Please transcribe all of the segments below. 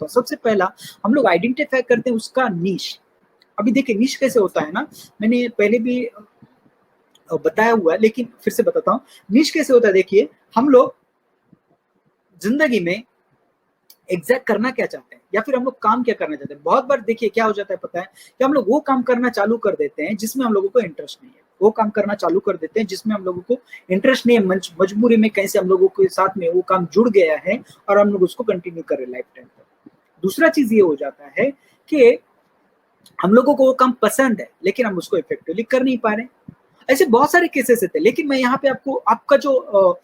करता हूँ, सबसे पहला हम लोग आइडेंटिफाई करते हैं उसका नीश। अभी देखिए नीश कैसे होता है ना, मैंने पहले भी बताया हुआ है लेकिन फिर से बताता हूँ। नीश कैसे होता है, देखिए हम लोग जिंदगी में एग्जैक्ट करना क्या चाहते हैं या फिर हम लोग काम क्या करना चाहते हैं। बहुत बार देखिए क्या हो जाता है पता है, कि हम लोग वो काम करना चालू कर देते हैं जिसमें हम लोगों को इंटरेस्ट नहीं है, वो काम करना चालू कर देते हैं जिसमें हम लोगों को इंटरेस्ट नहीं है, मजबूरी में कहीं से हम लोगों के साथ में वो काम जुड़ गया है और हम लोग उसको कंटिन्यू कर रहे हैं लाइफ टाइम तक। दूसरा चीज ये हो जाता है कि हम लोगों को वो काम पसंद है लेकिन हम उसको इफेक्टिवली कर नहीं पा रहे। ऐसे बहुत सारे केसेस थे, लेकिन मैं यहाँ पे आपको आपका जो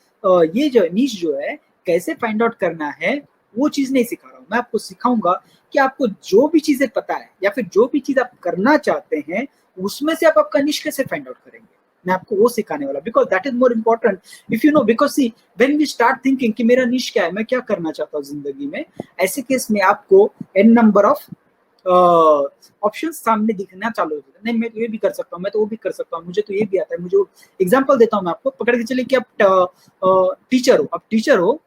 ये जो नीश जो है कैसे फाइंड आउट करना है वो चीज नहीं सिखा रहा हूँ। मैं आपको सिखाऊंगा कि आपको जो भी चीजें पता है या फिर जो भी चीज आप करना चाहते हैं उसमें से आप आपका निश कैसे फाइंड आउट करेंगे, मैं आपको वो सिखाने वाला। Because that is more important if you know, because see when we start thinking कि मेरा निश क्या है, मैं क्या करना चाहता हूँ जिंदगी में, ऐसे केस में आपको एन नंबर ऑफ ऑप्शन सामने दिखना चालू हो जाता है। नहीं मैं तो ये भी कर सकता हूँ, मैं तो वो भी कर सकता हूँ, मुझे तो ये भी आता है। मुझे एग्जांपल देता हूँ मैं आपको, पकड़ के चलिए कि आप टीचर हो,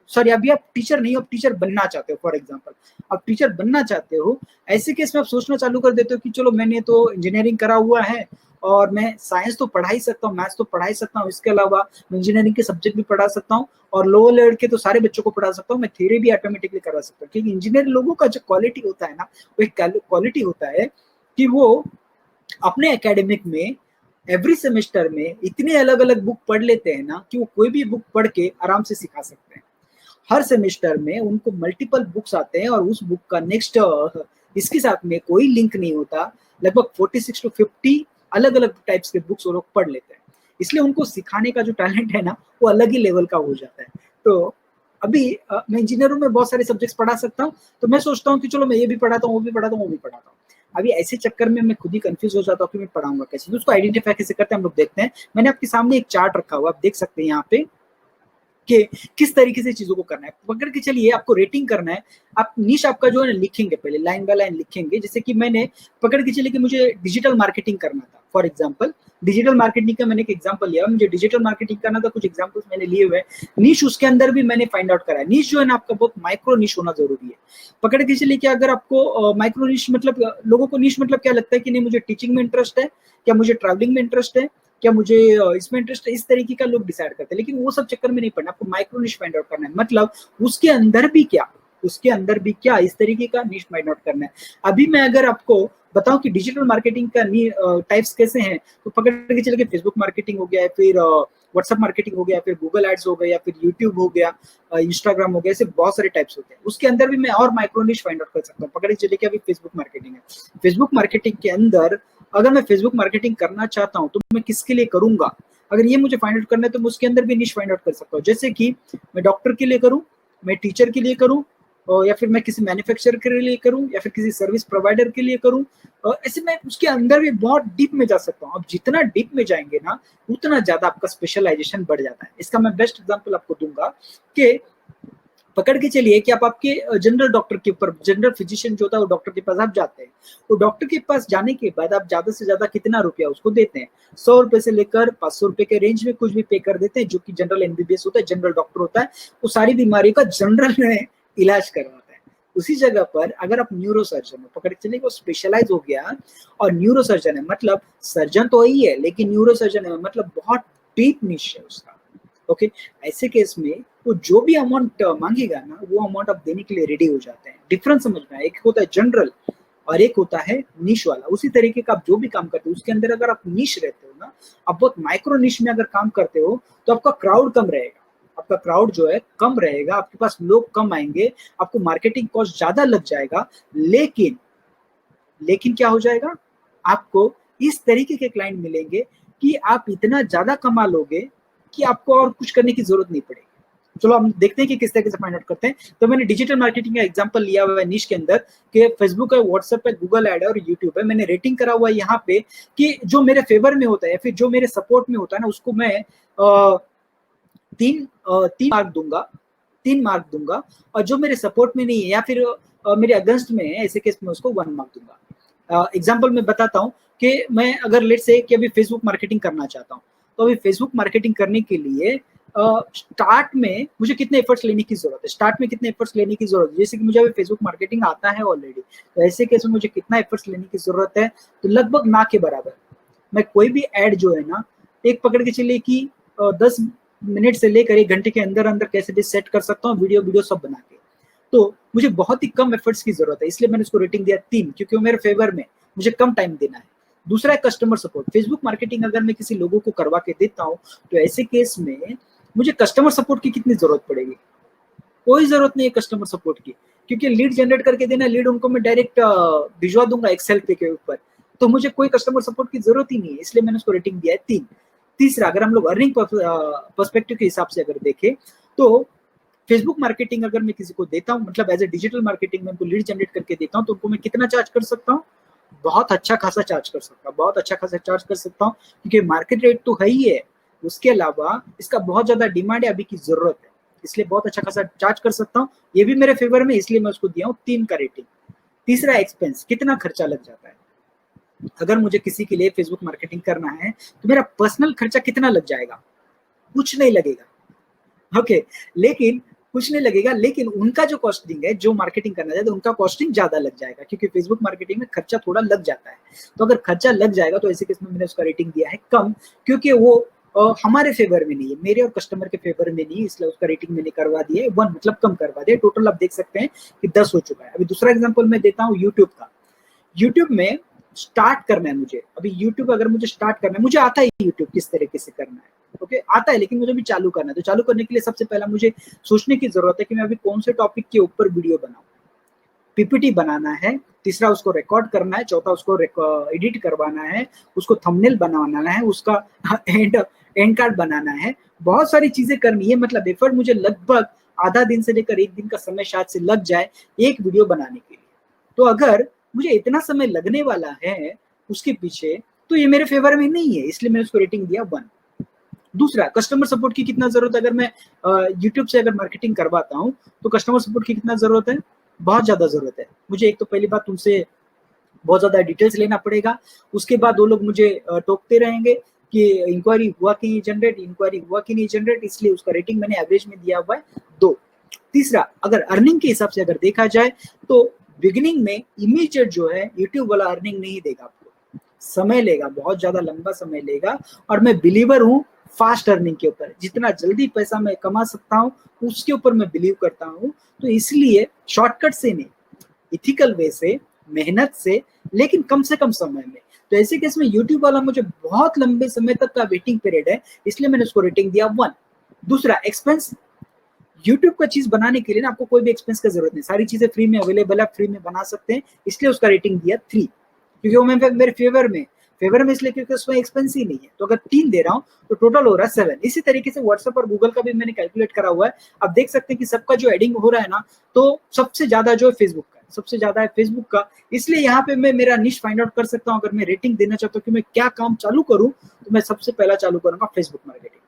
सॉरी अभी आप टीचर नहीं हो, आप टीचर बनना चाहते हो। फॉर एग्जांपल आप टीचर बनना चाहते हो, ऐसे केस में आप सोचना चालू कर देते हो कि चलो मैंने तो इंजीनियरिंग करा हुआ है और मैं साइंस तो पढ़ा ही सकता हूँ, मैथ्स तो पढ़ा ही सकता हूँ, इसके अलावा मैं इंजीनियरिंग के सब्जेक्ट भी पढ़ा सकता हूँ और लोअर लेवल के तो सारे बच्चों को पढ़ा सकता हूँ, मैं थ्योरी भी ऑटोमेटिकली करा सकता हूँ। क्योंकि इंजीनियर लोगों का जो क्वालिटी होता है ना, वो एक क्वालिटी होता है कि वो अपने एकेडमिक में एवरी सेमेस्टर में इतने अलग अलग बुक पढ़ लेते हैं ना कि वो कोई भी बुक पढ़ के आराम से सिखा सकते हैं। हर सेमेस्टर में उनको मल्टीपल बुक्स आते हैं और उस बुक का नेक्स्ट इसके साथ में कोई लिंक नहीं होता। लगभग 46 to 50 अलग अलग टाइप्स के बुक्स वो लोग पढ़ लेते हैं, इसलिए उनको सिखाने का जो टैलेंट है ना वो अलग ही लेवल का हो जाता है। तो अभी मैं इंजीनियरों में बहुत सारे सब्जेक्ट्स पढ़ा सकता हूँ, तो मैं सोचता हूँ कि चलो मैं ये भी पढ़ाता हूँ, वो भी पढ़ाता हूँ, वो भी पढ़ाता हूँ। अभी ऐसे चक्कर में मैं खुद ही कंफ्यूज हो जाता हूँ कि मैं पढ़ाऊंगा कैसे। तो उसको आइडेंटिफाई कैसे करते हैं हम लोग देखते हैं। मैंने आपके सामने एक चार्ट रखा हुआ, आप देख सकते हैं यहाँ पे कि किस तरीके से चीजों को करना है। पकड़ के चलिए आपको रेटिंग करना है, आप निश आपका जो है लिखेंगे, पहले लाइन बाय लाइन लिखेंगे। जैसे कि मैंने पकड़ के चलिए कि मुझे डिजिटल मार्केटिंग करना था, फॉर एग्जांपल डिजिटल मार्केटिंग का मैंने एक एग्जांपल लिया, मुझे डिजिटल मार्केटिंग करना था, कुछ एग्जांपल्स मैंने लिए हुए। निश उसके अंदर भी मैंने फाइंड आउट करा है। निश जो है ना आपका बहुत माइक्रो निश होना जरूरी है। पकड़ के चलिए कि अगर आपको माइक्रो निश मतलब, लोगों को निश मतलब क्या लगता है कि नहीं मुझे टीचिंग में इंटरेस्ट है, क्या मुझे ट्रैवलिंग में इंटरेस्ट है, क्या मुझे इसमें इंटरेस्ट है, इस तरीके का लोग डिसाइड करते हैं। लेकिन वो सब चक्कर में नहीं पड़ना, आपको माइक्रो निश फाइंड आउट करना है। मतलब उसके अंदर भी क्या इस तरीके का निश फाइंड आउट करना है। अभी मैं अगर आपको बताऊं कि डिजिटल मार्केटिंग का टाइप्स कैसे हैं, तो पकड़ के चलिए फेसबुक मार्केटिंग हो गया, फिर व्हाट्सएप मार्केटिंग हो गया, फिर गूगल एड्स हो गया, फिर यूट्यूब हो गया, इंस्टाग्राम हो गया, ऐसे बहुत सारे टाइप्स होते हैं। उसके अंदर भी मैं और माइक्रो निश फाइंड आउट कर सकता हूँ। पकड़ के चलिए कि अभी फेसबुक मार्केटिंग है, फेसबुक मार्केटिंग के अंदर अगर मैं फेसबुक मार्केटिंग करना चाहता हूँ तो मैं किसके लिए करूंगा, अगर ये मुझे फाइंड आउट करना है तो मैं उसके अंदर भी निश फाइंड आउट कर सकता हूँ। जैसे कि मैं डॉक्टर के लिए करूं, मैं टीचर के लिए करूं, या फिर मैं किसी मैन्युफैक्चरर के लिए करूं, या फिर किसी सर्विस प्रोवाइडर के लिए करूं, ऐसे मैं उसके अंदर भी बहुत डीप में जा सकता हूँ। अब जितना डीप में जाएंगे ना उतना ज्यादा आपका स्पेशलाइजेशन बढ़ जाता है। इसका मैं बेस्ट एग्जांपल आपको दूंगा कि पकड़ के चलिए कि आप आपके जनरल डॉक्टर के ऊपर, जनरल फिजिशियन जो होता है वो डॉक्टर के पास आप जाते हैं, तो डॉक्टर के पास जाने के बाद आप ज्यादा से ज्यादा कितना रुपया उसको देते हैं, 100 रुपए से लेकर 500 रुपए के रेंज में कुछ भी पे कर देते हैं। जो कि जनरल एमबीबीएस होता है, जनरल डॉक्टर होता है, वो सारी बीमारियों का जनरल में इलाज करवाता है। उसी जगह पर अगर आप न्यूरो सर्जन हो, पकड़ के चलिए वो स्पेशलाइज हो गया और न्यूरो सर्जन है, मतलब सर्जन तो वही है लेकिन न्यूरो सर्जन है, मतलब बहुत डीप निश है उसका। ओके, ऐसे केस में वो जो भी अमाउंट मांगेगा ना वो अमाउंट आप देने के लिए रेडी हो जाते हैं। डिफरेंस समझ में, एक होता है जनरल और एक होता है निश वाला। उसी तरीके का आप जो भी काम करते हो उसके अंदर अगर आप निश रहते हो ना, आप बहुत माइक्रो निश में अगर काम करते हो तो आपका क्राउड कम रहेगा, आपका क्राउड जो है कम रहेगा, आपके पास लोग कम आएंगे, आपको मार्केटिंग कॉस्ट ज्यादा लग जाएगा। लेकिन क्या हो जाएगा, आपको इस तरीके के क्लाइंट मिलेंगे कि आप इतना ज्यादा कमा लोगे कि आपको और कुछ करने की जरूरत नहीं पड़ेगी। चलो हम देखते हैं कि किस तरीके से फाइंड आउट करते हैं। तो मैंने डिजिटल मार्केटिंग का एग्जांपल लिया हुआ है निश के अंदर कि फेसबुक है, व्हाट्सएप है, गूगल ऐड है और यूट्यूब है। मैंने रेटिंग करा हुआ है यहाँ पे कि जो मेरे फेवर में होता है या फिर जो मेरे सपोर्ट में होता है ना उसको मैं तीन मार्क दूंगा, 3 मार्क दूंगा। और जो मेरे सपोर्ट में नहीं है या फिर मेरे अगेंस्ट में है, ऐसे केस में उसको 1 मार्क दूंगा। एग्जाम्पल मैं बताता हूँ कि मैं अगर लेट से कि अभी फेसबुक मार्केटिंग करना चाहता हूँ, तो अभी फेसबुक मार्केटिंग करने के लिए स्टार्ट में मुझे कितने एफर्ट्स लेने की जरूरत है, स्टार्ट में कितने एफर्ट्स लेने की जरूरत है। जैसे कि मुझे अभी फेसबुक मार्केटिंग आता है ऑलरेडी, तो ऐसे केस में मुझे कितना एफर्ट्स लेने की जरूरत है, तो लगभग ना के बराबर। मैं कोई भी एड जो है ना, एक पकड़ के चलिए कि 10 मिनट से लेकर 1 घंटे के अंदर अंदर कैसे भी सेट कर सकता हूँ, वीडियो सब बना के। तो मुझे बहुत ही कम एफर्ट्स की जरूरत है, इसलिए मैंने उसको रेटिंग दिया 3, क्योंकि वो मेरे फेवर में, मुझे कम टाइम देना है। दूसरा है कस्टमर सपोर्ट। फेसबुक मार्केटिंग अगर मैं किसी लोगों को करवा के देता हूँ, तो ऐसे केस में मुझे कस्टमर सपोर्ट की कितनी जरूरत पड़ेगी? कोई जरूरत नहीं है कस्टमर सपोर्ट की, क्योंकि लीड जनरेट करके देना, लीड उनको मैं डायरेक्ट भिजवा दूंगा एक्सेल पे के ऊपर, तो मुझे कोई कस्टमर सपोर्ट की जरूरत ही नहीं है, इसलिए मैंने उसको रेटिंग दिया है 3। तीसरा, अगर हम लोग अर्निंग पर्सपेक्टिव के हिसाब से अगर देखें, तो फेसबुक मार्केटिंग अगर मैं किसी को देता हूँ, मतलब एज ए डिजिटल मार्केटिंग में उनको लीड जनरेट करके देता हूँ, तो उनको मैं कितना चार्ज कर सकता हूँ? बहुत अच्छा खासा चार्ज कर सकता हूँ, बहुत अच्छा खासा चार्ज कर सकता हूँ, क्योंकि मार्केट रेट तो है ही है, उसके अलावा इसका बहुत ज्यादा डिमांड है, अभी की जरूरत है, इसलिए बहुत अच्छा खासा चार्ज कर सकता हूँ। ये भी मेरे फेवर में, इसलिए मैं उसको दिया हूँ 3 का रेटिंग। तीसरा, एक्सपेंस, कितना खर्चा लग जाता है। अगर मुझे किसी के लिए फेसबुक मार्केटिंग करना है, तो मेरा पर्सनल खर्चा कितना लग जाएगा? कुछ नहीं लगेगा, ओके, लेकिन कुछ नहीं लगेगा, लेकिन उनका जो कॉस्टिंग है, जो मार्केटिंग करना चाहते हैं, उनका कॉस्टिंग ज्यादा लग जाएगा, क्योंकि फेसबुक मार्केटिंग में खर्चा थोड़ा लग जाता है। तो अगर खर्चा लग जाएगा, तो ऐसे केस में मैंने उसका रेटिंग दिया है कम, क्योंकि वो हमारे फेवर में नहीं है, मेरे और कस्टमर के फेवर में नहीं है, इसलिए उसका रेटिंग मैंने करवा दिया है 1, मतलब कम करवा दिया। टोटल आप देख सकते हैं कि 10 हो चुका है। अभी दूसरा एग्जाम्पल मैं देता हूँ यूट्यूब का। यूट्यूब में स्टार्ट करना है मुझे, अभी यूट्यूब अगर मुझे स्टार्ट करना है, मुझे आता है यूट्यूब किस तरीके से करना है, ओके, आता है, लेकिन मुझे भी चालू करना है। तो चालू करने के लिए सबसे पहला मुझे सोचने की जरूरत है कि मैं अभी कौन से टॉपिक के ऊपर वीडियो बनाऊं। पीपीटी बनाना है, तीसरा उसको रिकॉर्ड करना है, चौथा उसको एडिट करवाना है, उसको थंबनेल बनाना है, उसका एंड कार्ड बनाना है, बहुत सारी चीजें करनी है। मतलब एफर्ट मुझे लगभग आधा दिन से लेकर 1 दिन का समय शायद से लग जाए एक वीडियो बनाने के लिए। तो अगर मुझे इतना समय लगने वाला है उसके पीछे, तो ये मेरे फेवर में नहीं है, इसलिए मैंने उसको रेटिंग दिया 1। दूसरा, कस्टमर सपोर्ट की कितना जरूरत है। अगर मैं यूट्यूब से अगर मार्केटिंग करवाता हूँ, तो कस्टमर सपोर्ट की कितना जरूरत है? बहुत ज्यादा जरूरत है। मुझे एक तो पहली बात उनसे बहुत ज्यादा डिटेल्स लेना पड़ेगा, उसके बाद वो लोग मुझे टोकते रहेंगे कि इंक्वायरी हुआ कि नहीं जनरेट, इंक्वायरी हुआ कि नहीं जनरेट, इसलिए उसका रेटिंग मैंने एवरेज में दिया हुआ है 2। तीसरा, अगर अर्निंग के हिसाब से अगर देखा जाए, तो बिगिनिंग में इमीडिएट जो है यूट्यूब वाला अर्निंग नहीं देगा आपको, समय लेगा, बहुत ज्यादा लंबा समय लेगा। और मैं बिलीवर हूँ फास्ट अर्निंग के ऊपर, जितना जल्दी पैसा मैं कमा सकता हूँ उसके ऊपर मैं बिलीव करता हूँ। तो इसलिए शॉर्टकट से नहीं, इथिकल वे से, मेहनत से, लेकिन कम से कम समय में। तो ऐसे केस में यूट्यूब वाला मुझे बहुत लंबे समय तक का वेटिंग पीरियड है, इसलिए मैंने उसको रेटिंग दिया 1। दूसरा, एक्सपेंस। यूट्यूब का चीज बनाने के लिए ना आपको कोई भी एक्सपेंस की जरूरत नहीं, सारी चीजें फ्री में अवेलेबल है, फ्री में बना सकते हैं, इसलिए उसका रेटिंग दिया 3, क्योंकि वो मेरे फेवर में इसलिए क्योंकि उसमें एक्सपेंस ही नहीं है। तो अगर 3 दे रहा हूँ, तो टोटल हो रहा है 7। इसी तरीके से व्हाट्सएप और गूगल का भी मैंने कैलकुलेट करा हुआ है। आप देख सकते हैं कि सबका जो एडिंग हो रहा है ना, तो सबसे ज्यादा जो है फेसबुक का, सबसे ज्यादा है फेसबुक का। इसलिए यहाँ पे मैं मेरा निश फाइंड आउट कर सकता हूँ। अगर मैं रेटिंग देना चाहता हूँ कि मैं क्या काम चालू करूँ, तो मैं सबसे पहला चालू करूंगा फेसबुक मार्केटिंग।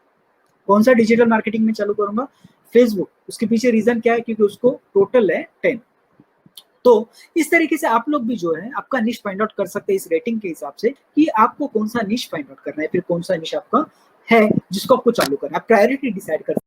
कौन सा डिजिटल मार्केटिंग में चालू करूंगा? फेसबुक। उसके पीछे रीजन क्या है? क्योंकि उसको टोटल है 10। तो इस तरीके से आप लोग भी जो है आपका निश फाइंड आउट कर सकते हैं इस रेटिंग के हिसाब से, कि आपको कौन सा निश फाइंड आउट करना है, फिर कौन सा निश आपका है जिसको आपको चालू करना है। आप प्रायोरिटी डिसाइड कर